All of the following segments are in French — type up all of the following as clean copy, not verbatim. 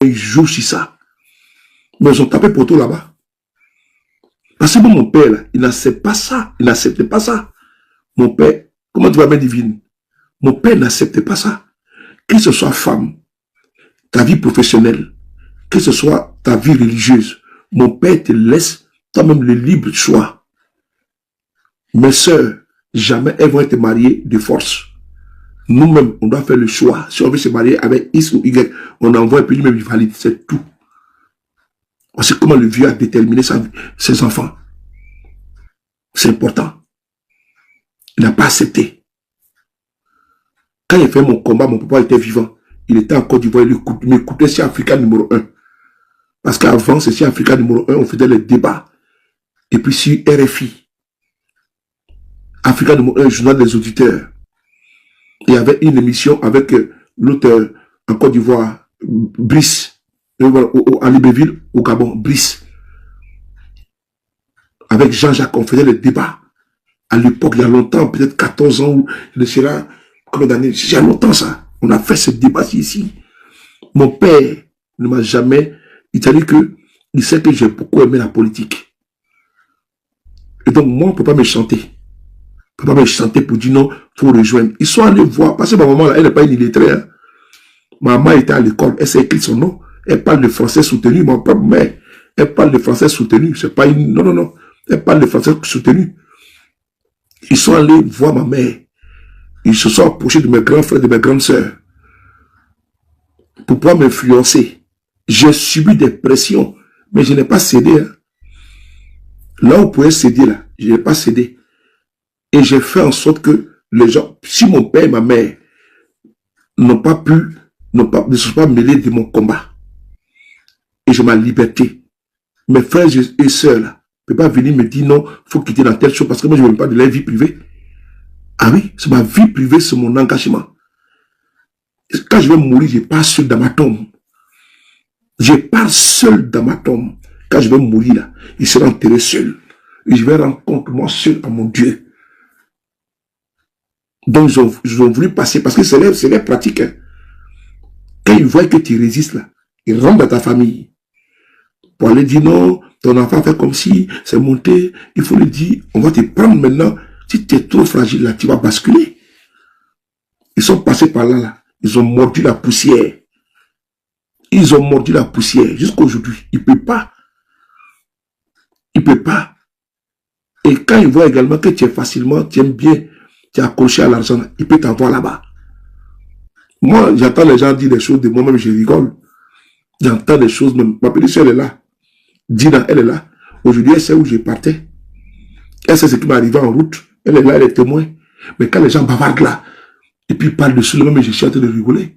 ils jouent sur ça. Mais ils ont tapé pour tout là-bas. Parce que mon père, là, il n'accepte pas ça. Il n'acceptait pas ça. Mon père, comment tu vas mettre divine? Mon père n'acceptait pas ça. Que ce soit femme, ta vie professionnelle, que ce soit ta vie religieuse, mon père te laisse toi-même le libre choix. Mes sœurs, jamais elles vont être mariées de force. Nous-mêmes, on doit faire le choix. Si on veut se marier avec X ou Y, on envoie et puis lui-même il valide. C'est tout. On sait comment le vieux a déterminé ses enfants. C'est important. Il n'a pas accepté. Quand il fait mon combat, mon papa était vivant. Il était en Côte d'Ivoire, il m'écoutait sur Africa numéro 1. Parce qu'avant, c'est sur Africa numéro 1, on faisait les débats. Et puis sur RFI. Africa numéro 1, journal des auditeurs. Il y avait une émission avec l'auteur en Côte d'Ivoire, Brice, à Libreville, au Gabon, Brice. Avec Jean-Jacques, on faisait les débats. À l'époque, il y a longtemps, peut-être 14 ans, ou je ne sais pas combien d'années, il y a longtemps ça. On a fait ce débat ici. Mon père ne m'a jamais... Il t'a dit que il sait que j'ai beaucoup aimé la politique. Et donc, moi, on ne peut pas me chanter. On ne peut pas me chanter pour dire non, il faut rejoindre. Ils sont allés voir, parce que ma maman, là, elle n'est pas une illettrée. Hein. Ma maman était à l'école, elle s'est écrit son nom. Elle parle de français soutenu. Mon propre mère, elle parle de français soutenu. C'est pas une... Non, non, non. Elle parle de français soutenu. Ils sont allés voir ma mère. Ils se sont approchés de mes grands frères, de mes grandes sœurs. Pour pouvoir m'influencer. J'ai subi des pressions, mais je n'ai pas cédé. Hein. Là où on pouvait céder, là, je n'ai pas cédé. Et j'ai fait en sorte que les gens, si mon père et ma mère ne se sont pas mêlés de mon combat, et j'ai ma liberté, mes frères et sœurs, là, ne peuvent pas venir me dire non, il faut quitter dans telle chose, parce que moi, je ne veux pas de leur vie privée. Ah oui, c'est ma vie privée, c'est mon engagement. Quand je vais mourir, je pars seul dans ma tombe. Je pars seul dans ma tombe. Quand je vais mourir, là, il sera enterré seul. Et je vais rendre compte, moi, seul à mon Dieu. Donc, ils ont voulu passer, parce que c'est les pratiques. Hein. Quand ils voient que tu résistes, là, ils rentrent dans ta famille. Pour aller dire non, ton enfant fait comme si c'est monté, il faut le dire, on va te prendre maintenant. Si tu es trop fragile, là, tu vas basculer. Ils sont passés par là, là. Ils ont mordu la poussière. Ils ont mordu la poussière jusqu'à aujourd'hui. Ils ne peuvent pas. Ils ne peuvent pas. Et quand ils voient également que tu es facilement, tu aimes bien, tu es accroché à l'argent, ils peuvent t'envoyer là-bas. Moi, j'entends les gens dire des choses de moi-même, je rigole. J'entends des choses même. Ma petite soeur, elle est là. Dina, elle est là. Aujourd'hui, elle sait où je partais. Elle sait ce qui m'est arrivé en route. Elle est là, elle est témoin. Mais quand les gens bavardent là, et puis ils parlent dessus, le même, je suis en train de rigoler.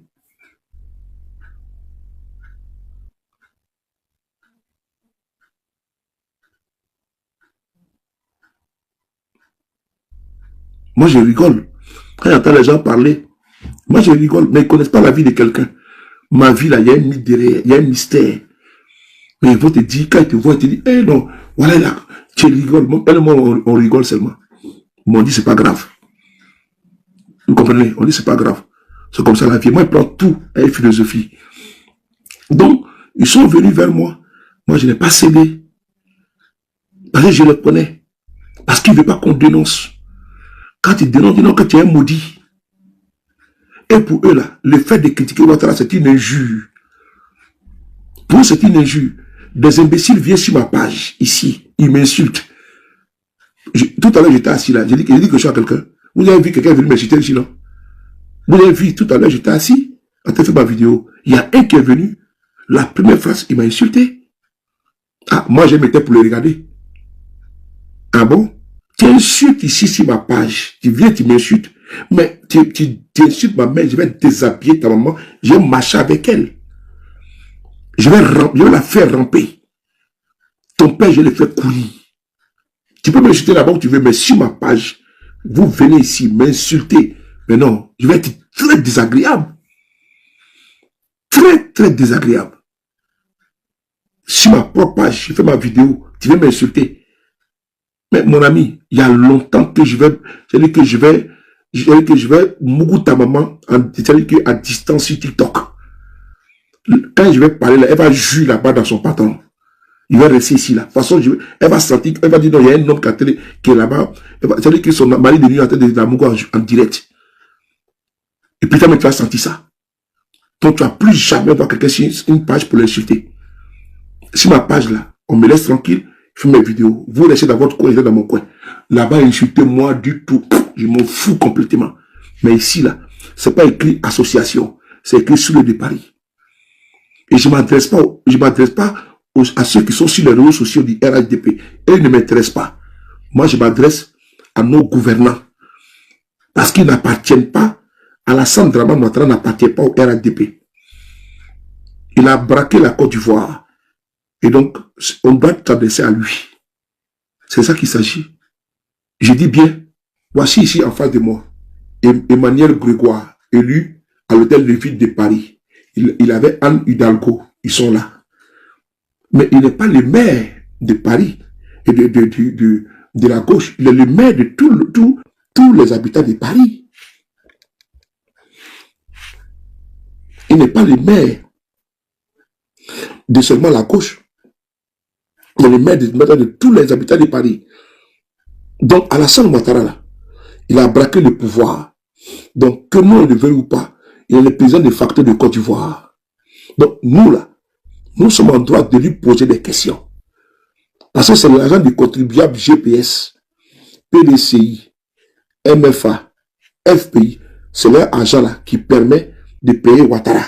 Moi, je rigole. Quand j'entends les gens parler, moi, je rigole. Mais ils ne connaissent pas la vie de quelqu'un. Ma vie, là, il y a un mythe derrière, il y a un mystère. Mais ils vont te dire, quand ils te voient, ils te disent, eh non, voilà là, tu rigoles. Moi, on rigole seulement. Mais on dit, c'est pas grave. Vous comprenez? On dit, c'est pas grave. C'est comme ça la vie. Moi, je prends tout à une philosophie. Donc, ils sont venus vers moi. Moi, je n'ai pas cédé. Parce que je les connais. Parce qu'ils ne veulent pas qu'on dénonce. Quand ils dénoncent, ils disent que tu es un maudit. Et pour eux, là, le fait de critiquer Ouattara, c'est une injure. Pour eux, c'est une injure. Des imbéciles viennent sur ma page, ici. Ils m'insultent. Tout à l'heure, j'étais assis là. J'ai dit que je suis à quelqu'un. Vous avez vu quelqu'un venir m'insulter ici, non? Vous avez vu, tout à l'heure, j'étais assis. En train de faire ma vidéo. Il y a un qui est venu. La première phrase, il m'a insulté. Ah, moi, je m'étais pour le regarder. Ah bon? Tu insultes ici sur ma page. Tu viens, tu m'insultes. Mais tu insultes ma mère, je vais déshabiller ta maman. Je vais marcher avec elle. Je vais la faire ramper. Ton père, je vais le faire courir. Tu peux m'insulter là-bas où tu veux, mais sur ma page, vous venez ici m'insulter. Mais non, je vais être très désagréable. Très, très désagréable. Sur ma propre page, je fais ma vidéo, tu veux m'insulter. Mais mon ami, il y a longtemps que je vais Mougou ta maman à distance sur TikTok. Quand je vais parler là, elle va jurer là-bas dans son patron. Il va rester ici là. De toute façon, elle va sentir, elle va dire non, il y a un homme qui est là-bas. C'est-à-dire que son mari est venu en train de l'amour en direct. Et puis, tu vas sentir ça. Donc, tu vas plus jamais voir quelqu'un sur une page pour l'insulter. Sur ma page là, on me laisse tranquille, je fais mes vidéos. Vous restez dans votre coin, je reste dans mon coin. Là-bas, insultez-moi du tout. Je m'en fous complètement. Mais ici là, c'est pas écrit association. C'est écrit sur le de Paris. Et je m'adresse pas à ceux qui sont sur les réseaux sociaux du RHDP. Eux ne m'intéressent pas. Moi, je m'adresse à nos gouvernants. Parce qu'ils n'appartiennent pas, Alassane Dramane Ouattara n'appartient pas au RHDP. Il a braqué la Côte d'Ivoire. Et donc, on doit s'adresser à lui. C'est ça qu'il s'agit. Je dis bien, voici ici en face de moi, Emmanuel Grégoire, élu à l'hôtel de ville de Paris. Il avait Anne Hidalgo, ils sont là. Mais il n'est pas le maire de Paris et de la gauche. Il est le maire de tous les habitants de Paris. Il n'est pas le maire de seulement la gauche. Il est le maire de tous les habitants de Paris. Donc, Alassane Ouattara, là, il a braqué le pouvoir. Donc, que nous on le veuille ou pas, il est le président de facto de Côte d'Ivoire. Donc, nous, là, nous sommes en droit de lui poser des questions. Parce que c'est l'argent du contribuable GPS, PDCI, MFA, FPI. C'est leur argent là qui permet de payer Ouattara.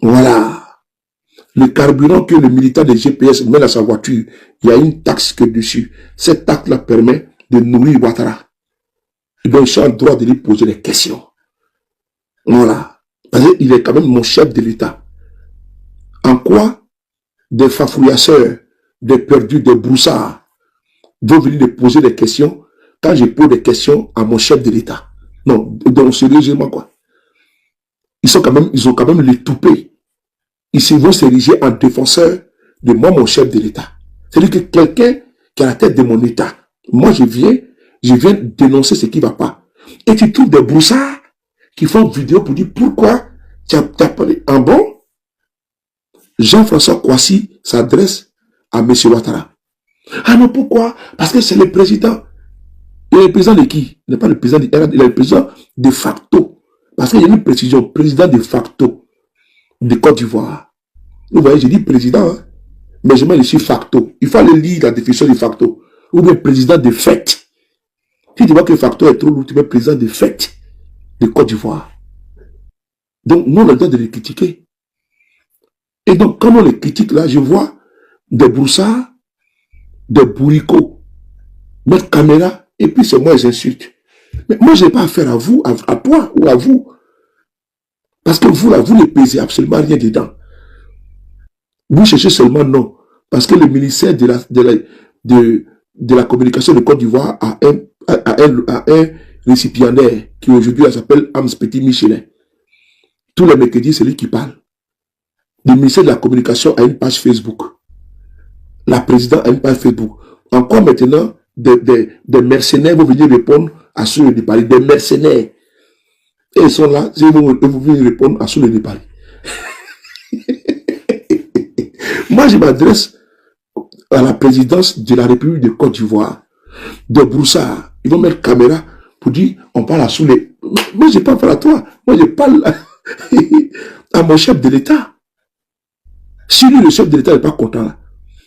Voilà. Le carburant que le militaire de GPS met dans sa voiture, il y a une taxe que dessus. Cette taxe-là permet de nourrir Ouattara. Et donc, je suis en droit de lui poser des questions. Voilà. Parce qu'il est quand même mon chef de l'État. En quoi des fafouillasseurs, des perdus, des broussards vont venir me poser des questions quand je pose des questions à mon chef de l'État? Non, donc sérieusement quoi. Ils ont quand même les toupés. Ils vont s'ériger en défenseur de moi, mon chef de l'État. C'est-à-dire que quelqu'un qui a la tête de mon État, moi je viens dénoncer ce qui ne va pas. Et tu trouves des broussards qui font vidéo pour dire pourquoi tu as parlé en bon. Jean-François Kouassi s'adresse à M. Ouattara. Ah non, pourquoi? Parce que c'est le président. Il est le président de qui? Il n'est pas le président du RAD, il est le président de facto. Parce qu'il y a une précision, président de facto de Côte d'Ivoire. Vous voyez, je dis président, hein, mais je mets ici facto. Il faut aller lire la définition de facto. Ou bien président de fait. Si tu vois que facto est trop lourd, tu mets président de fait de Côte d'Ivoire. Donc, nous, on a le droit de les critiquer. Et donc, quand on les critique là, je vois des broussards, des bourricots, mettre caméra, et puis c'est moi, ils insultent. Mais moi, je n'ai pas affaire à vous, à toi ou à vous. Parce que vous, là, vous ne pesez absolument rien dedans. Vous cherchez seulement non. Parce que le ministère de la communication de Côte d'Ivoire a un récipiendaire qui aujourd'hui s'appelle Ams Petit Michelin. Tous les mercredis, c'est lui qui parle. Le ministère de la communication a une page Facebook. La présidente a une page Facebook. Encore maintenant, des mercenaires vont venir répondre à ceux de Paris. Des mercenaires. Et ils sont là, ils vont venir répondre à ceux de Paris. Moi, je m'adresse à la présidence de la République de Côte d'Ivoire. Des broussards. Ils vont mettre caméra pour dire, on parle à sous les... Moi, je ne parle pas à toi. Moi, je parle à mon chef de l'État. Si lui, le chef de l'État n'est pas content, là,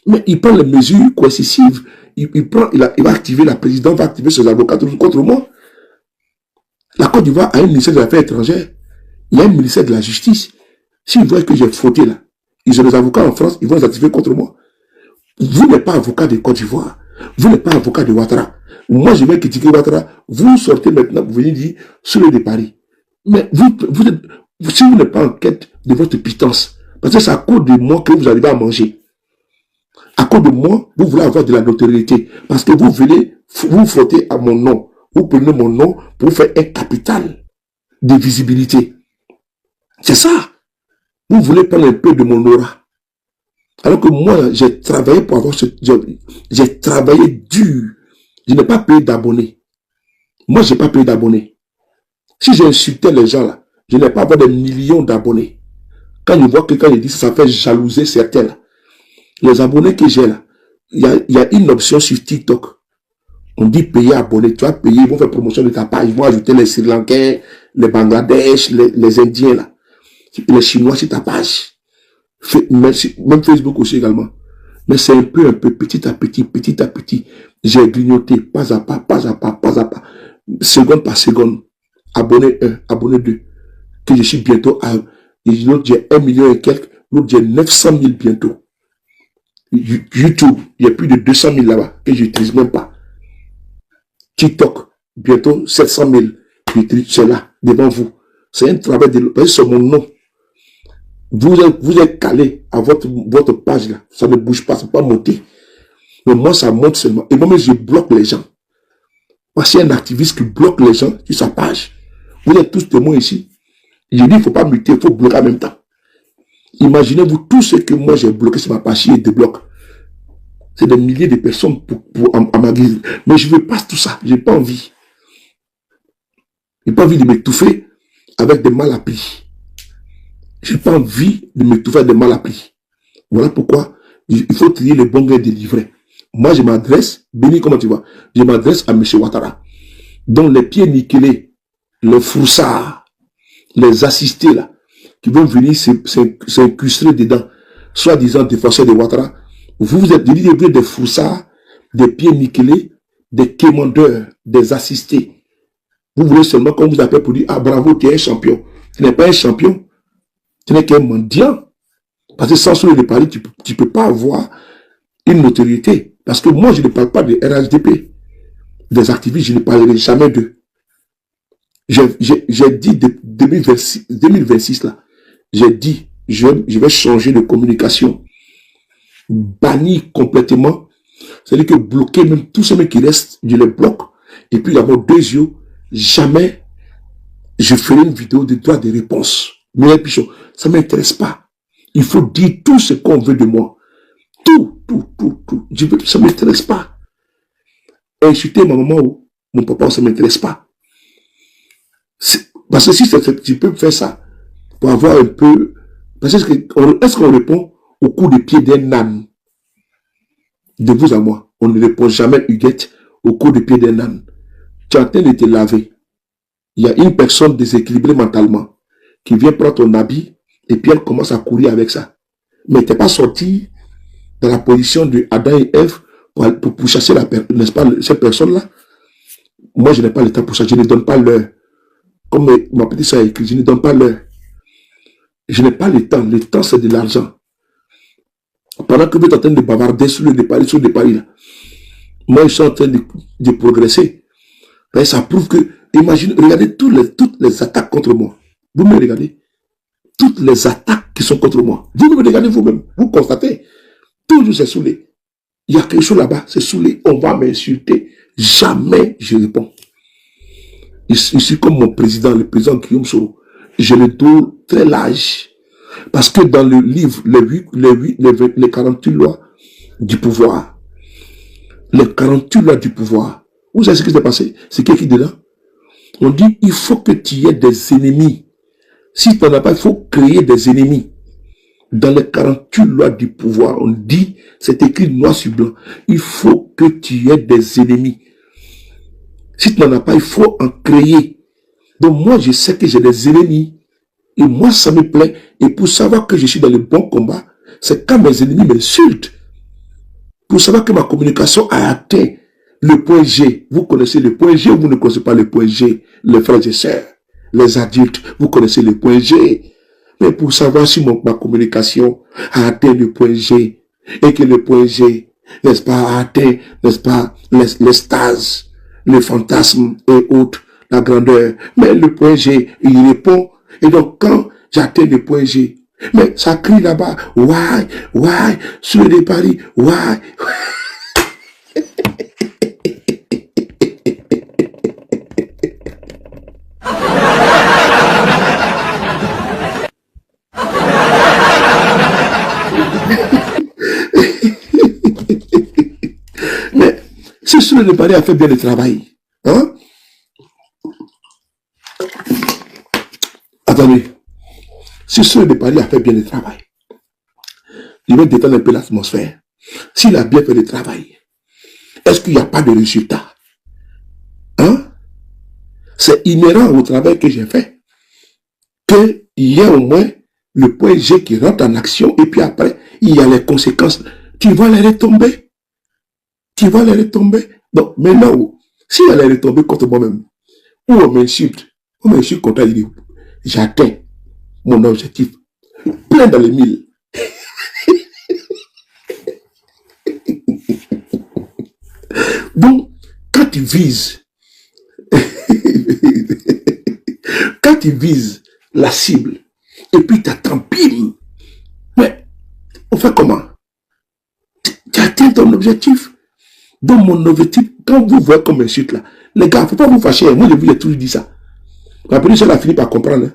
mais il prend les mesures coercitives, il va activer, la présidente va activer ses avocats contre moi. La Côte d'Ivoire a un ministère des Affaires étrangères, il y a un ministère de la Justice. S'ils voient que j'ai fauté là, ils ont des avocats en France, ils vont les activer contre moi. Vous n'êtes pas avocat de Côte d'Ivoire, vous n'êtes pas avocat de Ouattara. Moi, je vais critiquer Ouattara. Vous sortez maintenant, vous venez dire, sur le de Paris. Mais si vous n'êtes pas en quête de votre pitance, parce que c'est à cause de moi que vous arrivez à manger. À cause de moi, vous voulez avoir de la notoriété. Parce que vous venez, vous frottez à mon nom. Vous prenez mon nom pour faire un capital de visibilité. C'est ça. Vous voulez prendre un peu de mon aura. Alors que moi, j'ai travaillé pour avoir ce job. J'ai travaillé dur. Je n'ai pas payé d'abonnés. Moi, je n'ai pas payé d'abonnés. Si j'ai insulté les gens là, je n'ai pas avoir des millions d'abonnés. Quand je vois quelqu'un, il dit ça fait jalouser certains là. Les abonnés que j'ai là, il y a une option sur TikTok. On dit payer abonné. Tu vas payer, ils vont faire promotion de ta page. Ils vont ajouter les Sri Lankais, les Bangladesh, les Indiens là. Les Chinois sur ta page. Même Facebook aussi également. Mais c'est un peu, petit à petit. J'ai grignoté, pas à pas, seconde par seconde. Abonné 1, abonné 2. Que je suis bientôt à, l'autre j'ai 1 million et quelques, l'autre j'ai 900 000 bientôt. YouTube, il y a plus de 200 000 là-bas, que je n'utilise même pas. TikTok, bientôt 700 000. C'est là, devant vous. C'est un travail de, c'est mon nom. Vous êtes calé à votre page là. Ça ne bouge pas, ça ne peut pas monter. Mais moi, ça monte seulement. Et moi-même, je bloque les gens. Parce qu'il y a un activiste qui bloque les gens sur sa page. Vous êtes tous témoins ici. Je dis, il ne faut pas muter, il faut bloquer en même temps. Imaginez-vous tout ce que moi j'ai bloqué sur ma page et débloque. C'est des milliers de personnes à ma guise. Mais je ne veux pas tout ça. Je n'ai pas envie. Je n'ai pas envie de m'étouffer avec des mal appris. Je n'ai pas envie de m'étouffer avec des mal appris. Voilà pourquoi il faut trier les bons gars délivrés. Moi, je m'adresse, Béni, comment tu vois? Je m'adresse à M. Ouattara. Donc, les pieds nickelés, les froussards, les assistés là, qui vont venir s'incruster dedans, soi-disant défenseurs de Ouattara. Vous êtes des froussards, des pieds nickelés, des quémandeurs, des assistés. Vous voulez seulement qu'on vous appelle pour dire, ah bravo, tu es un champion. Tu n'es pas un champion, tu n'es qu'un mendiant. Parce que sans soulever de Paris, tu ne peux pas avoir une notoriété. Parce que moi, je ne parle pas de RHDP. Des activistes, je ne parlerai jamais d'eux. J'ai dit 2026 là, j'ai dit, je vais changer de communication. Bannir complètement. C'est-à-dire que bloquer même tous ceux qui restent, je les bloque. Et puis d'abord, 2 yeux, jamais je ferai une vidéo de droit de réponse. Mais Pichon, ça ne m'intéresse pas. Il faut dire tout ce qu'on veut de moi. Tout. Ça ne m'intéresse pas. Insulter ma maman ou mon papa, ça ne m'intéresse pas. Parce que si tu peux faire ça, pour avoir un peu... Parce que est-ce qu'on répond au coup de pied d'un âne? De vous à moi, on ne répond jamais, Huguette, au coup de pied d'un âne. Tu es en train de te laver. Il y a une personne déséquilibrée mentalement qui vient prendre ton habit et puis elle commence à courir avec ça. Mais tu n'es pas sorti dans la position de Adam et Ève pour chasser n'est-ce pas, cette personne-là. Moi, je n'ai pas le temps pour ça. Je ne donne pas l'heure. Comme ma petite soeur a écrit, je ne donne pas l'heure. Je n'ai pas le temps. Le temps, c'est de l'argent. Pendant que vous êtes en train de bavarder sur le Paris, là, moi, je suis en train de progresser. Et ça prouve que, imaginez, regardez toutes les attaques contre moi. Vous me regardez. Toutes les attaques qui sont contre moi. Vous me regardez vous-même. Vous constatez. Toujours c'est saoulé. Il y a quelque chose là-bas, c'est saoulé. On va m'insulter. Jamais je réponds. Je suis comme mon président, le président Guillaume Soro. Je le dos très large. Parce que dans le livre, les 48 lois du pouvoir, les 48 lois du pouvoir, vous savez ce qui s'est passé? C'est qui dedans? On dit, il faut que tu aies des ennemis. Si tu n'en as pas, il faut créer des ennemis. Dans les 48 lois du pouvoir, on dit, c'est écrit noir sur blanc, il faut que tu aies des ennemis. Si tu n'en as pas, il faut en créer. Donc moi, je sais que j'ai des ennemis. Et moi, ça me plaît. Et pour savoir que je suis dans le bon combat, c'est quand mes ennemis m'insultent. Pour savoir que ma communication a atteint le point G. Vous connaissez le point G ou vous ne connaissez pas le point G? Les frères et sœurs, les adultes, vous connaissez le point G. Mais pour savoir si ma communication a atteint le point G, et que le point G, n'est-ce pas, a atteint, n'est-ce pas, les stases, les fantasmes et autres, la grandeur. Mais le point G, il répond. Et donc, quand j'atteins le point G, mais ça crie là-bas, why, sur le Paris, why. Mais si sur le Paris a fait bien le travail, hein? Attendez, Si Soleil de Paris a fait bien le travail, il va détendre un peu l'atmosphère. S'il a bien fait le travail, est-ce qu'il n'y a pas de résultat? Hein? C'est inhérent au travail que j'ai fait qu'il y ait au moins le point G qui rentre en action et puis après, il y a les conséquences. Tu vas les retomber. Tu vas les retomber. Donc, maintenant, s'il y a les retomber contre moi-même, ou on m'insulte contre lui, j'atteins mon objectif. Plein dans les mille. Donc, quand tu vises, quand tu vises la cible, et puis tu attends, bim, mais on fait comment? Tu atteins ton objectif. Donc, mon objectif, quand vous voyez comme insulte là, les gars, il ne faut pas vous fâcher. Moi, je vous ai toujours dit ça. La police, elle a fini par comprendre.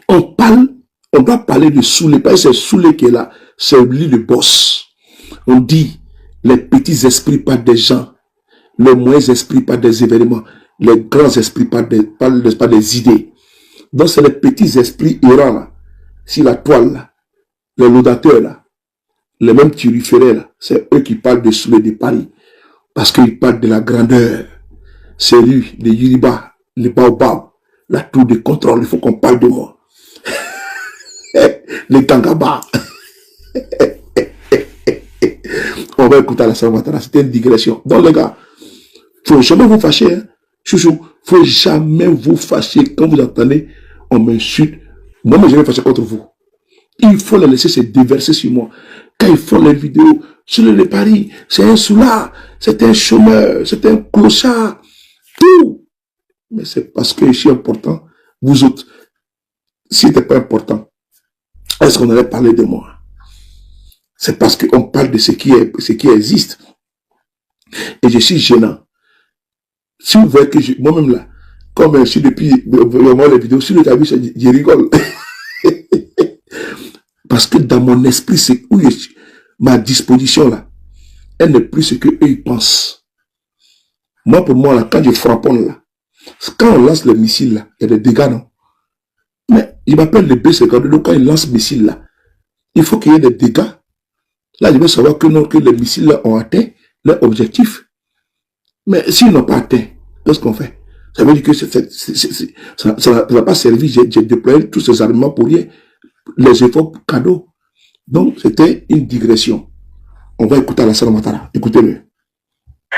Hein. On doit parler de Soulé, parce que c'est Soulé qui est là, c'est lui le boss. On dit, les petits esprits par des gens, les moyens esprits par des événements, les grands esprits par des idées. Donc, c'est les petits esprits errants là, si la toile là, les laudateurs là, les mêmes turiférés là, c'est eux qui parlent de Soulé de Paris. Parce qu'ils parlent de la grandeur. C'est lui, les Yuriba, les Baobab, la tour de contrôle, il faut qu'on parle de moi. Les Tangaba. On va écouter la Samatara, c'était une digression. Donc les gars, faut jamais vous fâcher. Hein. Chouchou, faut jamais vous fâcher quand vous entendez, on m'insulte. Moi, je vais fâcher contre vous. Il faut les laisser se déverser sur moi. Quand ils font les vidéos sur le Paris, c'est un soulard, c'est un chômeur, c'est un clochard, tout. Mais c'est parce que je suis important. Vous autres, si c'était pas important, est-ce qu'on allait parler de moi? C'est parce qu'on parle de ce qui existe. Et je suis gênant. Si vous voyez que moi-même là, comme je suis depuis vraiment les vidéos, sur le cabis, je rigole. Parce que dans mon esprit, c'est où ma disposition là, elle n'est plus ce qu'eux ils pensent. Moi, pour moi, là, quand je frappe là, quand on lance le missile là, il y a des dégâts, non? Mais il m'appelle le B52, donc quand il lance le missile là, il faut qu'il y ait des dégâts. Là, je veux savoir que non, que les missiles là ont atteint leur objectif. Mais s'ils n'ont pas atteint, qu'est-ce qu'on fait? Ça veut dire que ça n'a pas servi, j'ai déployé tous ces armements pour rien. Les efforts cadeaux. Donc, c'était une digression. On va écouter Alassane Ouattara. Écoutez-le.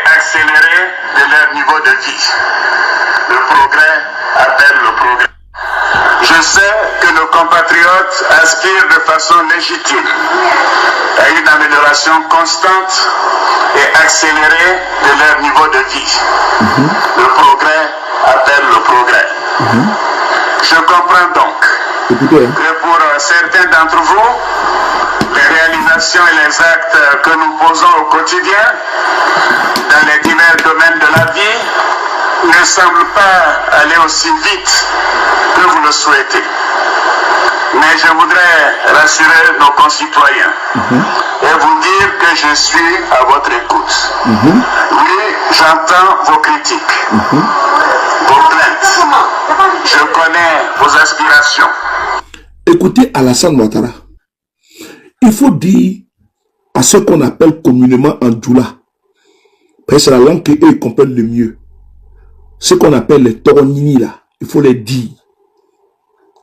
Accélérer de leur niveau de vie. Le progrès appelle le progrès. Je sais que nos compatriotes aspirent de façon légitime à une amélioration constante et accélérée de leur niveau de vie. Le progrès appelle le progrès. Je comprends donc que pour certains d'entre vous, les réalisations et les actes que nous posons au quotidien dans les divers domaines de la vie ne semblent pas aller aussi vite que vous le souhaitez. Mais je voudrais rassurer nos concitoyens et vous dire que je suis à votre écoute. Oui, j'entends vos critiques, vos plaintes. Je connais vos aspirations. Écoutez Alassane Ouattara. Il faut dire à ce qu'on appelle communément en Djoula, parce que c'est la langue qu'eux comprennent le mieux, ce qu'on appelle les Toronini là, il faut les dire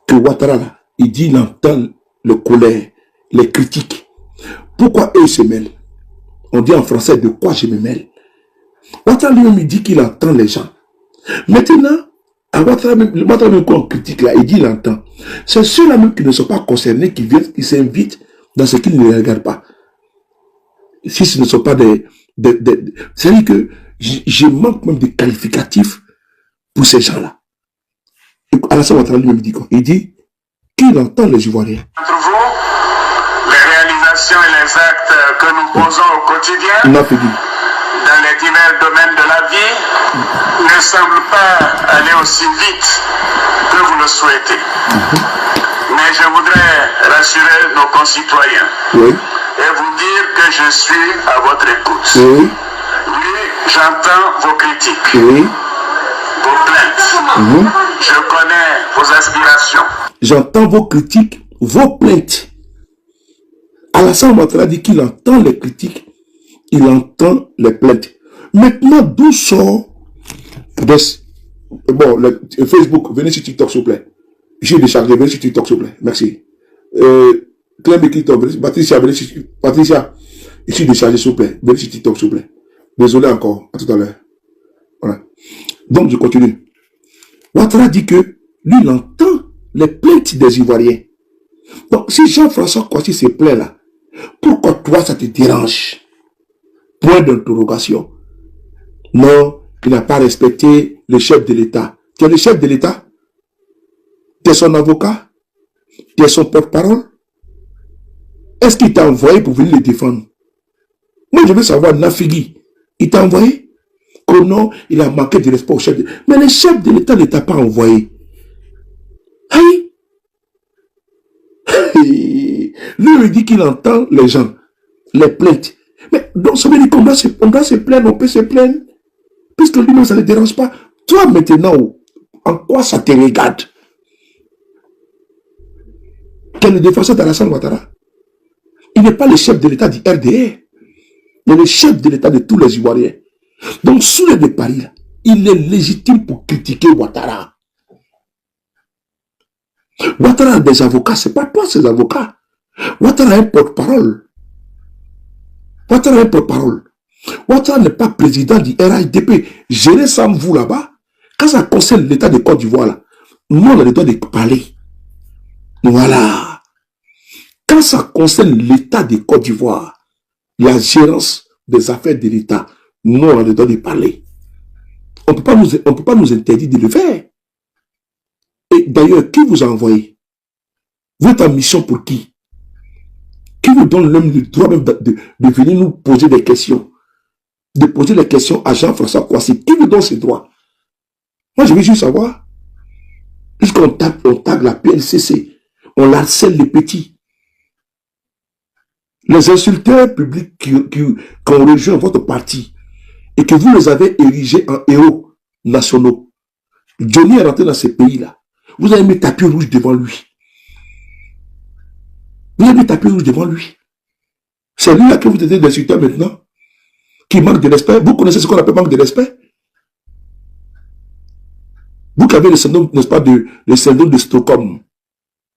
que Ouattara là, il dit, il entend le colère, les critiques. Pourquoi eux se mêlent? On dit en français, de quoi je me mêle? Ouattara lui-même, il dit qu'il entend les gens. Maintenant, à Ouattara même quand on critique là, il dit il entend. C'est ceux-là même qui ne sont pas concernés, qui viennent, qui s'invitent dans ce qu'ils ne regardent pas. Si ce ne sont pas c'est-à-dire que je manque même de qualificatifs pour ces gens-là. Alassane Ouattara lui-même dit quoi? Il dit qu'il entend les Ivoiriens. Entre vous, les réalisations et les actes que nous posons au quotidien dans les divers domaines de la vie ne semblent pas aller aussi vite que vous le souhaitez. Mais je voudrais rassurer nos concitoyens et vous dire que je suis à votre écoute. Oui, j'entends vos critiques, vos plaintes. Je connais vos aspirations. J'entends vos critiques, vos plaintes. Alassane Ouattara dit qu'il entend les critiques, il entend les plaintes. Maintenant, d'où sort bon, Facebook, venez sur TikTok, s'il vous plaît. J'ai déchargé, venez sur TikTok, s'il vous plaît. Merci. Clem et Patricia, venez sur Patricia. Je suis déchargé, s'il vous plaît. Venez sur TikTok, s'il vous plaît. Désolé encore. À tout à l'heure. Voilà. Donc, je continue. Ouattara dit que lui, il entend les plaintes des Ivoiriens. Donc, si Jean-François Kouassi se plaint là, pourquoi toi, ça te dérange? Point d'interrogation. Non, il n'a pas respecté le chef de l'État. Tu es le chef de l'État? Tu es son avocat? Tu es son porte-parole? Est-ce qu'il t'a envoyé pour venir le défendre? Moi, je veux savoir, Nafigui, il t'a envoyé? Que non, il a manqué de respect au chef de l'État. Mais le chef de l'État ne t'a pas envoyé. Hey! Lui, il dit qu'il entend les gens, les plaintes. Mais donc, ça veut dire qu'on doit se plaindre, on peut se plaindre. Puisque lui-même, ça ne le dérange pas. Toi, maintenant, en quoi ça te regarde? Tu es le défenseur d'Alassane Ouattara. Il n'est pas le chef de l'État du RDR. Il est le chef de l'État de tous les Ivoiriens. Donc, sous le de Paris, là, il est légitime pour critiquer Ouattara. Ouattara a des avocats, c'est pas toi, ces avocats. Ouattara a un porte-parole. Ouattara a un porte-parole. Ouattara n'est pas président du RHDP. Gérez sans vous là-bas. Quand ça concerne l'État de Côte d'Ivoire, là, nous, on a le droit de parler. Voilà. Quand ça concerne l'État de Côte d'Ivoire, la gérance des affaires de l'État, nous, on a le droit de parler. On ne peut pas nous interdire de le faire. Et d'ailleurs, qui vous a envoyé? Vous êtes en mission pour qui? Qui vous donne le droit même de venir nous poser des questions? De poser des questions à Jean-François Kouassi. Qui vous donne ces droits? Moi, je veux juste savoir. Puisqu'on tague la PLCC, on harcèle les petits. Les insulteurs publics qui ont rejoint votre parti et que vous les avez érigés en héros nationaux. Johnny est rentré dans ces pays-là. Vous avez mis tapis rouge devant lui. Vous avez mis tapis rouge devant lui. C'est lui là que vous êtes d'insulteur maintenant, qui manque de respect. Vous connaissez ce qu'on appelle manque de respect? Vous qui avez le syndrome, n'est-ce pas, le syndrome de Stockholm.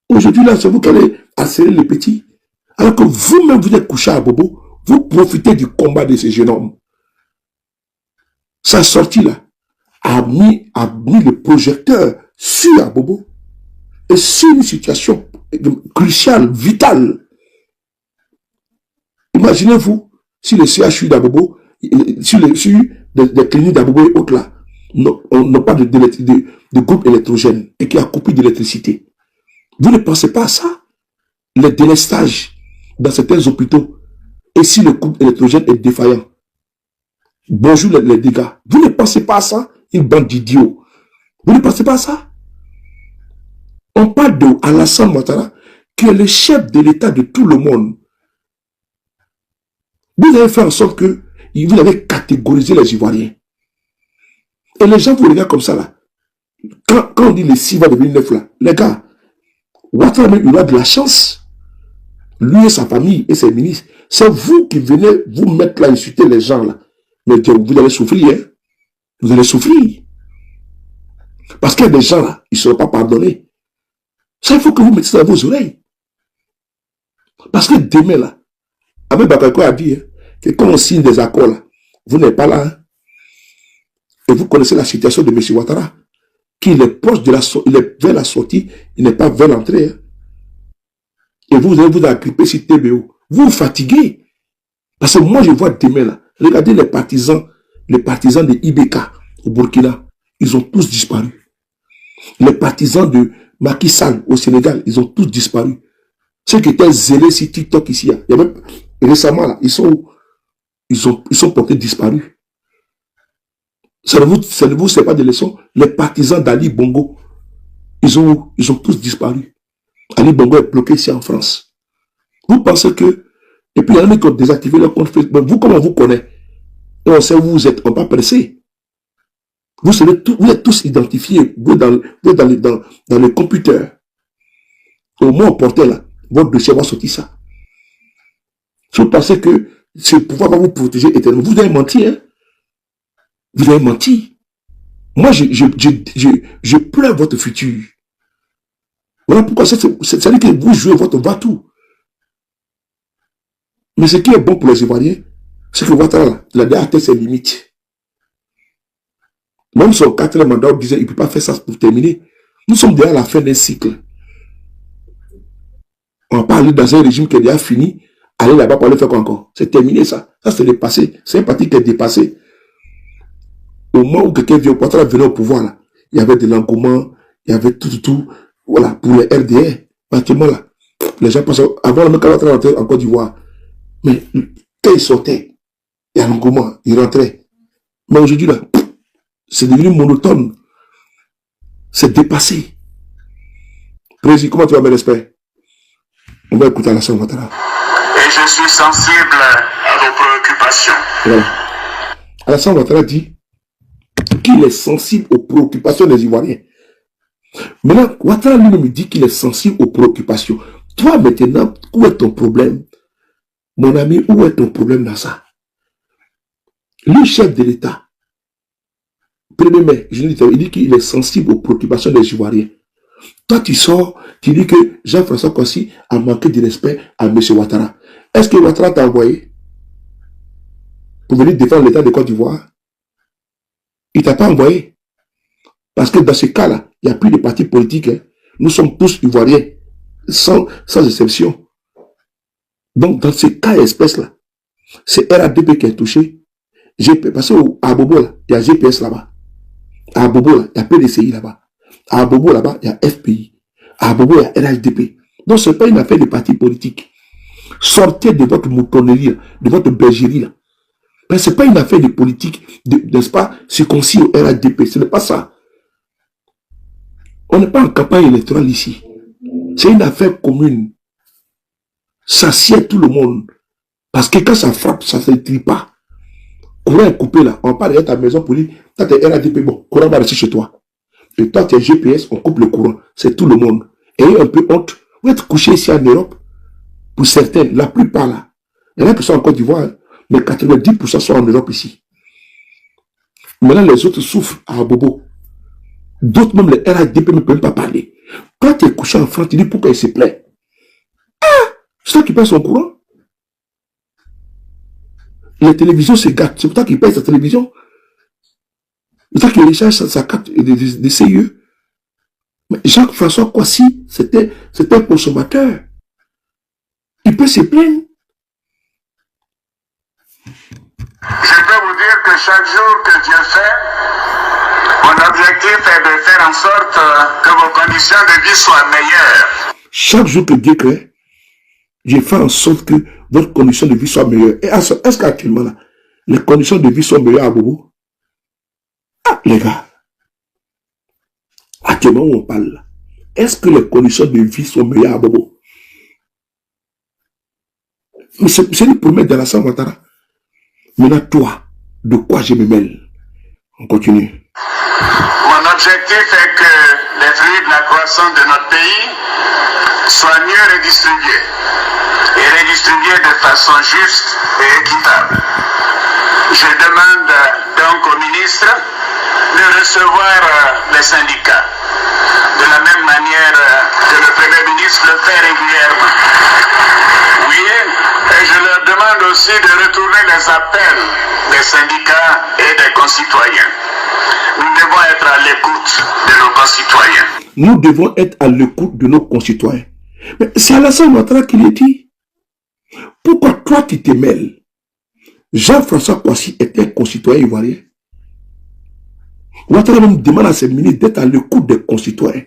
Aujourd'hui, là, c'est vous qui allez harceler les petits. Alors que vous-même, vous êtes couché à Bobo, vous profitez du combat de ces jeunes hommes. Sa sortie, là, a mis le projecteur sur Abobo. Et c'est une situation cruciale, vitale. Imaginez-vous, si le CHU d'Abobo, sur des cliniques d'Abobo et autres là, n'ont pas de groupe électrogène et qui a coupé d'électricité. Vous ne pensez pas à ça? Les délestages dans certains hôpitaux. Et si le groupe électrogène est défaillant? Bonjour les dégâts. Vous ne pensez pas à ça? Une bande d'idiots. Vous ne pensez pas à ça? On parle de Alassane Ouattara, qui est le chef de l'État de tout le monde. Vous avez fait en sorte que vous avez catégorisé les Ivoiriens. Et les gens vous regardent comme ça là. Quand on dit les 6 va devenir 9 là, les gars, Ouattara même il a de la chance. Lui et sa famille et ses ministres. C'est vous qui venez vous mettre là, insulter les gens là. Mais vous allez souffrir, hein. Vous allez souffrir. Parce qu'il y a des gens là, ils ne seront pas pardonnés. Ça, il faut que vous mettiez ça dans vos oreilles. Parce que demain là, Ahmed Bakayoko a dit hein, que quand on signe des accords là, vous n'êtes pas là. Hein. Et vous connaissez la situation de M. Ouattara, qu'il est proche de il est vers la sortie, il n'est pas vers l'entrée. Hein. Et vous allez vous agripper sur TBO. Vous vous fatiguez. Parce que moi, je vois demain là, regardez les partisans de IBK au Burkina, ils ont tous disparu. Les partisans de Macky Sall au Sénégal, ils ont tous disparu. Ceux qui étaient zélés sur TikTok ici, il y a même, récemment là, ils sont portés disparus. Ça ne vous sert pas de leçon. Les partisans d'Ali Bongo, ils ont tous disparu. Ali Bongo est bloqué ici en France. Vous pensez que, et puis il y en a qui ont désactivé leur compte Facebook. Vous, comment vous connaissez? Et on sait où vous êtes, on n'est pas pressé. Vous êtes tous identifiés, dans le computer. Au moins, on portait là, votre dossier va sortir ça. Si vous pensez que ce pouvoir va vous protéger éternellement, vous avez menti, hein? Vous avez menti. Moi, je pleure votre futur. Voilà pourquoi c'est-à-dire que vous jouez votre va-tout. Mais ce qui est bon pour les Ivoiriens, c'est que Ouattara, il a déjà atteint ses limites. Même son 4e mandat, on disait qu'il ne peut pas faire ça pour terminer. Nous sommes déjà à la fin d'un cycle. On va pas aller dans un régime qui est déjà fini, aller là-bas pour aller faire quoi encore? C'est terminé ça. Ça, c'est le passé. C'est un parti qui est dépassé. Au moment où quelqu'un vient, Ouattara venait au pouvoir, là, il y avait de l'engouement, il y avait tout. Voilà, pour les RDR. Pratiquement là, les gens pensaient, avant même quand Ouattara rentrait en Côte d'Ivoire, mais quand il sortait, il y a l'engouement, il rentrait. Mais aujourd'hui, là, c'est devenu monotone. C'est dépassé. Président, comment tu vas, mes respects? On va écouter Alassane Ouattara. Et je suis sensible à vos préoccupations. Voilà. Alassane Ouattara dit qu'il est sensible aux préoccupations des Ivoiriens. Maintenant, Ouattara lui-même dit qu'il est sensible aux préoccupations. Toi, maintenant, où est ton problème? Mon ami, où est ton problème dans ça? Le chef de l'État, 1er mai, il dit qu'il est sensible aux préoccupations des Ivoiriens. Toi, tu sors, tu dis que Jean-François Kossi a manqué de respect à M. Ouattara. Est-ce que Ouattara t'a envoyé pour venir défendre l'État de Côte d'Ivoire? Il ne t'a pas envoyé. Parce que dans ce cas-là, il n'y a plus de partis politiques. Hein. Nous sommes tous Ivoiriens, sans exception. Donc, dans ce cas espèce-là, c'est RADP qui est touché. Parce qu'à Bobo, là, il y a GPS là-bas. À Bobo, là, il y a PDCI là-bas. À Bobo, là-bas, il y a FPI. À Bobo, il y a RHDP. Donc, ce n'est pas une affaire de partis politiques. Sortez de votre moutonnerie, de votre bergerie. Là. Mais ce n'est pas une affaire de politique, n'est-ce pas, circoncis au RHDP. Ce n'est pas ça. On n'est pas en campagne électorale ici. C'est une affaire commune. Ça sied tout le monde. Parce que quand ça frappe, ça ne se trie pas. Courant est coupé là. On part de ta maison pour dire, toi t'es RADP, bon, courant va rester chez toi. Et toi tu es GPS, on coupe le courant. C'est tout le monde. Ayez un peu honte. Vous êtes couché ici en Europe. Pour certains, la plupart là. Il y en a qui sont en Côte d'Ivoire, mais 90% sont en Europe ici. Maintenant les autres souffrent à Bobo. D'autres même les RADP ne peuvent pas parler. Quand tu es couché en France, tu dis pourquoi il se plaît. Ah! C'est toi qui paye son courant. Les télévisions se gâtent. C'est pour toi qui paye sa télévision. C'est toi qui recharge sa carte de CIE. Mais Jacques-François Kossi, c'était un consommateur. Il peut se plaindre. Je peux vous dire que chaque jour que Dieu fait, mon objectif est de faire en sorte que vos conditions de vie soient meilleures. Chaque jour que Dieu crée, je fais en sorte que votre condition de vie soit meilleure. Et est-ce qu'actuellement, là, les conditions de vie sont meilleures à Bobo? Ah, les gars, actuellement où on parle là, est-ce que les conditions de vie sont meilleures à Bobo? Mais c'est le premier de Alassane Ouattara. Maintenant, toi, de quoi je me mêle? On continue. Mon objectif est que les flux de la croissance de notre pays soient mieux redistribués. Et redistribués de façon juste et équitable. Je demande donc au ministre de recevoir les syndicats, de la même manière que le Premier ministre le fait régulièrement. Oui, et je leur demande aussi de retourner les appels des syndicats et des concitoyens. Nous devons être à l'écoute de nos concitoyens. Nous devons être à l'écoute de nos concitoyens. Mais c'est Alassane Ouattara qui le dit. Pourquoi toi tu te mêles? Jean-François Kossi était un concitoyen ivoirien. Ouattara même demande à ses ministres d'être à l'écoute des concitoyens.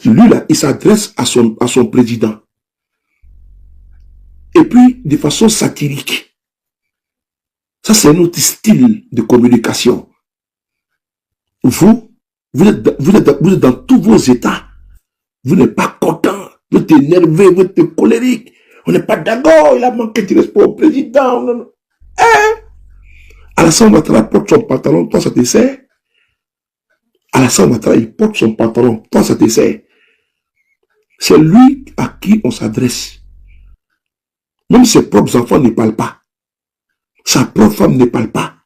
Lui là, il s'adresse à son président. Et puis, de façon satirique. Ça, c'est notre style de communication. Vous êtes dans tous vos états. Vous n'êtes pas content. Vous êtes énervé, vous êtes colérique. On n'est pas d'accord, il a manqué de respect au président. Hein? Alassane Ouattara porte son pantalon, toi ça te sert. Alassane Ouattara, il porte son pantalon, toi ça te sert. C'est lui à qui on s'adresse. Même ses propres enfants ne parlent pas. Sa propre femme ne parle pas.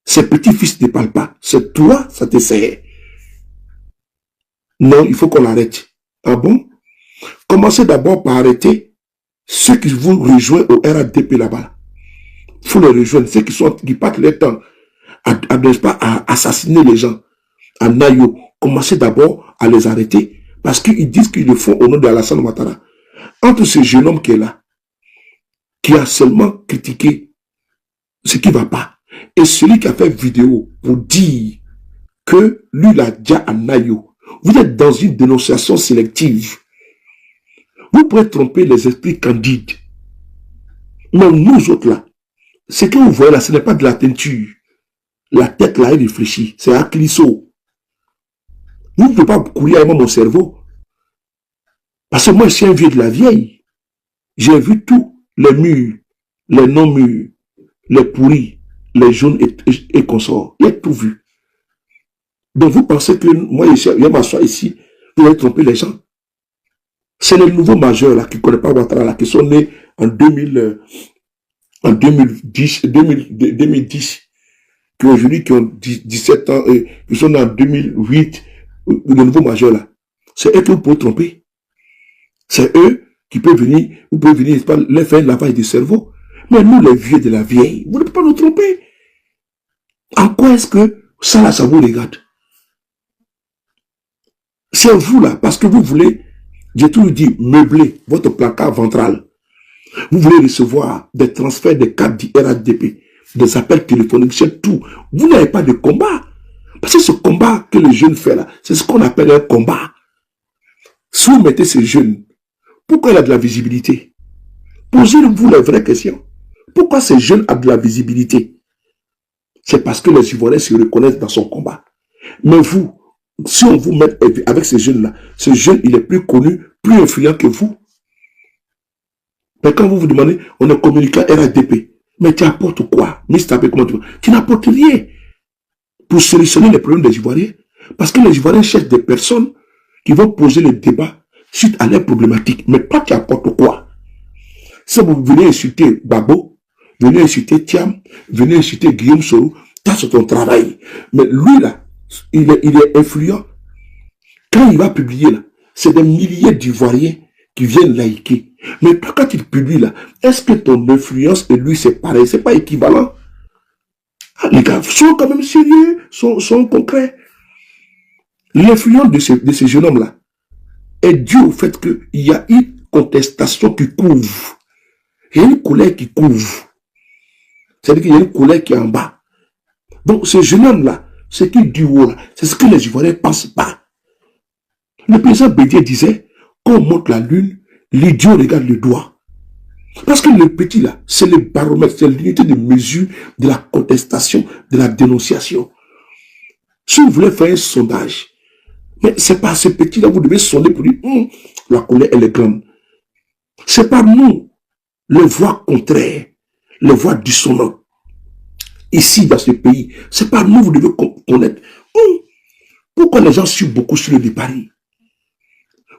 Ses petits-fils ne parlent pas. C'est toi, ça te sert. Non, il faut qu'on l'arrête. Ah bon? Commencez d'abord par arrêter ceux qui vous rejoignent au RADP là-bas. Il faut les rejoindre. Ceux qui passent leur temps à assassiner les gens. À Nayo. Commencez d'abord à les arrêter parce qu'ils disent qu'ils le font au nom de Alassane Ouattara. Entre ce jeune homme qui est là, qui a seulement critiqué ce qui ne va pas, et celui qui a fait vidéo pour dire que lui l'a déjà à Nayo, vous êtes dans une dénonciation sélective. Vous pouvez tromper les esprits candides. Mais nous autres là, ce que vous voyez là, ce n'est pas de la teinture. La tête là est réfléchie. C'est un clisso. Vous ne pouvez pas courir avec mon cerveau. Parce que moi, je suis un vieux de la vieille. J'ai vu tous les murs, les non-murs, les pourris, les jaunes et consorts. J'ai tout vu. Donc vous pensez que moi, je vais m'asseoir ici, vous allez tromper les gens. C'est les nouveaux majeurs là qui ne connaissent pas Ouattara là, qui sont nés en 2010, qui aujourd'hui qui ont 17 ans, qui sont nés en 2008, les nouveaux majeurs là. C'est eux que vous pouvez tromper. C'est eux qui peuvent venir, vous pouvez venir, pas les faire un lavage de cerveau. Mais nous, les vieux de la vieille, vous ne pouvez pas nous tromper. En quoi est-ce que ça là, ça vous regarde? C'est vous là, parce que vous voulez, j'ai toujours dit, meubler votre placard ventral. Vous voulez recevoir des transferts de cartes du RADP, des appels téléphoniques, c'est tout. Vous n'avez pas de combat. Parce que ce combat que les jeunes font là, c'est ce qu'on appelle un combat. Si vous mettez ces jeunes, pourquoi il a de la visibilité? Posez-vous les vraies questions. Pourquoi ces jeunes ont de la visibilité? C'est parce que les Ivoiriens se reconnaissent dans son combat. Mais vous, si on vous met avec ces jeunes-là, ce jeune, il est plus connu, plus influent que vous. Mais quand vous vous demandez, on est communicant RADP, mais tu apportes quoi? Comment tu n'apportes rien pour solutionner les problèmes des Ivoiriens. Parce que les Ivoiriens cherchent des personnes qui vont poser le débat suite à leurs problématiques. Mais toi, tu apportes quoi? Si vous venez insulter Babo, venez insulter Thiam, venez insulter Guillaume Soro, ça c'est ton travail. Mais lui là, il est influent. Quand il va publier là, c'est des milliers d'Ivoiriens qui viennent liker. Mais toi, quand il publie là, est-ce que ton influence et lui c'est pareil? C'est pas équivalent? Ah, les gars sont quand même sérieux, sont concrets. L'influence de ces jeunes hommes là est due au fait qu'il y a une contestation qui couvre. Il y a une colère qui couvre. C'est-à-dire qu'il y a une colère qui est en bas. Donc, ce jeune homme-là, ce qui dit haut là, c'est ce que les Ivoiriens ne pensent pas. Le président Bédier disait, quand on monte la lune, l'idiot regarde le doigt. Parce que le petit là, c'est le baromètre, c'est l'unité de mesure de la contestation, de la dénonciation. Si vous voulez faire un sondage, mais c'est pas ce petit là, vous devez sonder pour dire, la colère elle est grande. C'est pas nous, les voix contraires, les voix dissonantes. Ici, dans ce pays, c'est pas nous, vous devez connaître. Pourquoi les gens suivent beaucoup sur le Paris?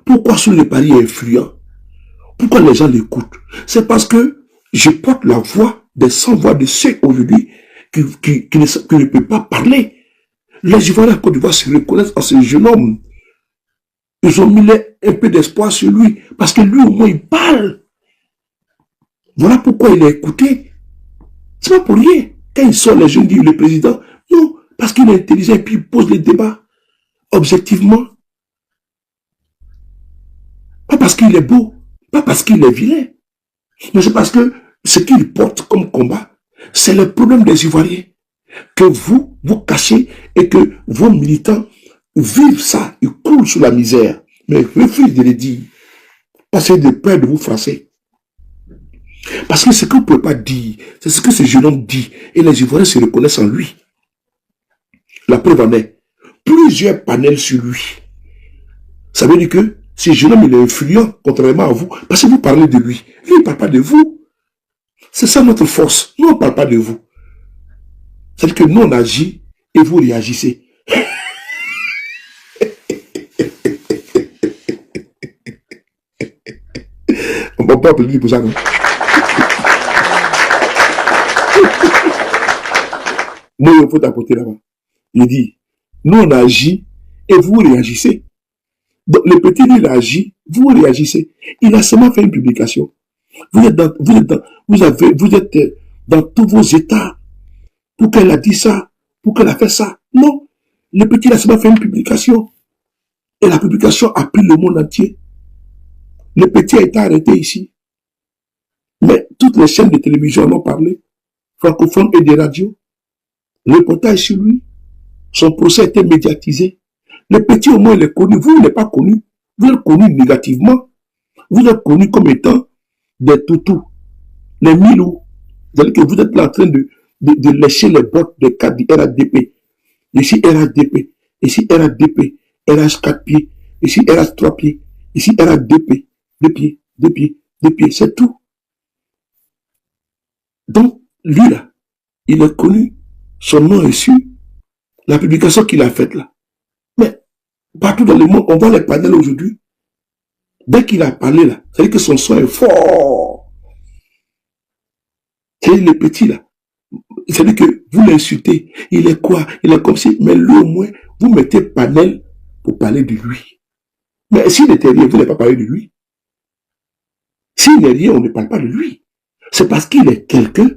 Pourquoi sur le Paris est influent? Pourquoi les gens l'écoutent? C'est parce que je porte la voix des sans-voix de ceux aujourd'hui qui ne peuvent pas parler. Les Ivoiriens à Côte d'Ivoire se reconnaissent en ce jeune homme. Ils ont mis un peu d'espoir sur lui, parce que lui au moins il parle. Voilà pourquoi il est écouté. C'est pas pour rien. Quand il sort, les jeunes disent le président. Non, parce qu'il est intelligent et puis il pose les débats objectivement. Pas parce qu'il est beau, pas parce qu'il est vilain, mais c'est parce que ce qu'il porte comme combat, c'est le problème des Ivoiriens. Que vous cachez et que vos militants vivent ça, ils coulent sous la misère, mais refusent de le dire. Parce que de peur de vous froisser. Parce que ce que vous ne pouvez pas dire, c'est ce que ce jeune homme dit. Et les Ivoiriens se reconnaissent en lui. La preuve en est, plusieurs panels sur lui. Ça veut dire que ce jeune homme, il est influent, contrairement à vous, parce que vous parlez de lui. Lui, il ne parle pas de vous. C'est ça notre force. Nous, on ne parle pas de vous. C'est-à-dire que nous, on agit et vous réagissez. On ne peut pas applaudir pour ça, non? Moi, il faut t'apporter là-bas. Il dit, nous, on agit et vous réagissez. Donc, le petit, il agit, vous réagissez. Il a seulement fait une publication. Vous êtes dans tous vos états pour qu'elle a dit ça, pour qu'elle a fait ça. Non. Le petit, il a seulement fait une publication. Et la publication a pris le monde entier. Le petit a été arrêté ici. Mais toutes les chaînes de télévision en ont parlé. Francophones et des radios. Le reportage sur lui. Son procès a été médiatisé. Le petit, au moins, il est connu. Vous, il n'est pas connu. Vous êtes connu négativement. Vous êtes connu comme étant des toutous. Les milous. C'est-à-dire que vous êtes là en train de lécher les bottes des cadres du RADP. Ici, RADP. Ici, RADP. RH 4 pieds. Ici, RH 3 pieds. Ici, RADP. 2 pieds, 2 pieds, 2 pieds. C'est tout. Donc, lui, là, il est connu. Son nom est su. La publication qu'il a faite, là. Mais, partout dans le monde, on voit les panels aujourd'hui. Dès qu'il a parlé, là, c'est-à-dire que son son est fort. C'est le petit, là. C'est-à-dire que vous l'insultez. Il est quoi? Il est comme si, mais lui, au moins, vous mettez panel pour parler de lui. Mais s'il n'était rien, vous n'avez pas parlé de lui. S'il n'est rien, on ne parle pas de lui. C'est parce qu'il est quelqu'un.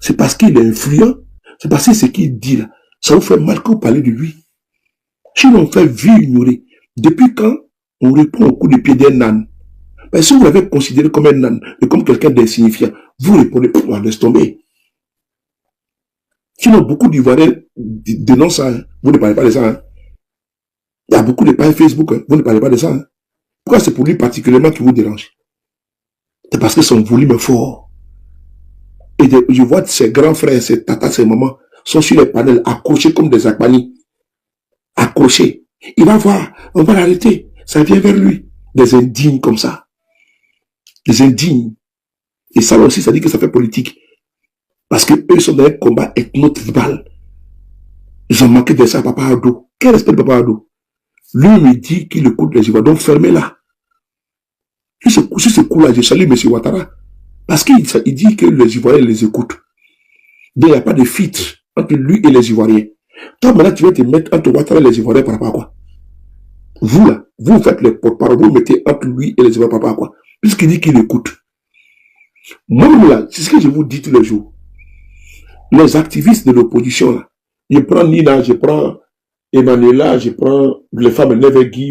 C'est parce qu'il est influent. C'est parce que ce qu'il dit, là, ça vous fait mal quand vous parlez de lui. Si on fait vie ignorée, depuis quand on répond au coup de pied d'un âne? Ben, si vous l'avez considéré comme un âne et comme quelqu'un d'insignifiant, vous répondez, laisse tomber. Sinon, beaucoup d'Ivoiriens dénoncent ça. Hein. Vous ne parlez pas de ça. Hein. Il y a beaucoup de pages Facebook. Hein. Vous ne parlez pas de ça. Hein. Pourquoi c'est pour lui particulièrement qui vous dérange? C'est parce que son volume est fort. Et je vois ses grands frères, ses tatas, ses mamans sont sur les panels accrochés comme des akbani. Accrochés. Il va voir, on va l'arrêter. Ça vient vers lui. Des indignes comme ça. Des indignes. Et ça aussi, ça dit que ça fait politique. Parce que eux sont dans un combat ethno-tribal. Ils ont manqué de ça à Papa Ado. Quel respect de Papa Ado? Lui me dit qu'il écoute les Ivoiriens. Donc fermez-la. Sur ce coup-là, je salue M. Ouattara. Parce qu'il dit que les Ivoiriens les écoutent. Donc il n'y a pas de filtre entre lui et les Ivoiriens. Toi, maintenant, tu vas te mettre entre Ouattara et les Ivoiriens par rapport à quoi? Vous, là, vous faites les porte-parole, vous mettez entre lui et les Ivoiriens par rapport à quoi? Puisqu'il dit qu'il écoute. Moi, là, c'est ce que je vous dis tous les jours. Les activistes de l'opposition, là, je prends Nina, je prends Emmanuela, je prends les femmes Nevegui,